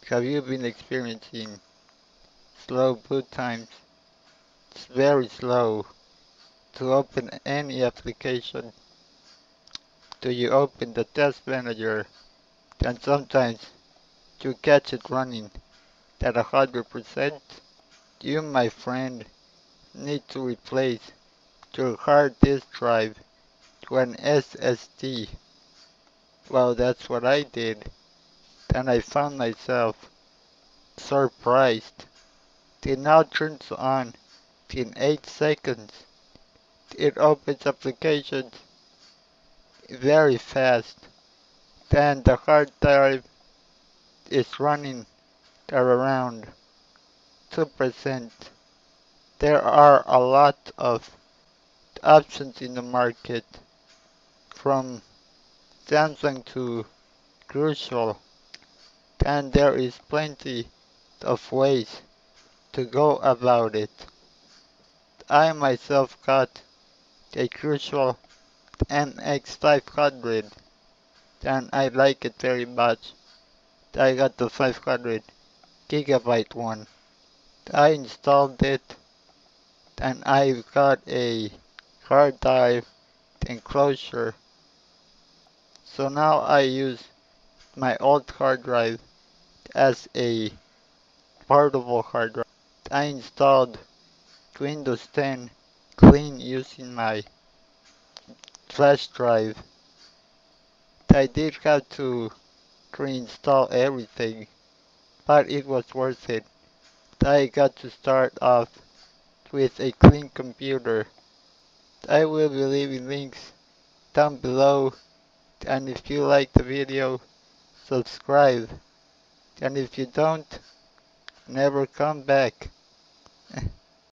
Have you been experiencing slow boot times? It's very slow to open any application. Do you open the test manager, then sometimes you catch it running at 100%? You, my friend, need to replace your hard disk drive to an SSD. Well, that's what I did. Then I found myself surprised. It now turns on in 8 seconds. It opens applications very fast. Then the hard drive is running at around 2%. There are a lot of options in the market, from Samsung to Crucial, and there is plenty of ways to go about it. I myself got a Crucial MX500 and I like it very much. I got the 500 GB one. I installed it and I got a hard drive enclosure. So now I use my old hard drive as a portable hard drive. I installed Windows 10 clean using my flash drive. I did have to reinstall everything, but it was worth it. I got to start off with a clean computer. I will be leaving links down below, and if you like the video, subscribe, and if you don't, never come back.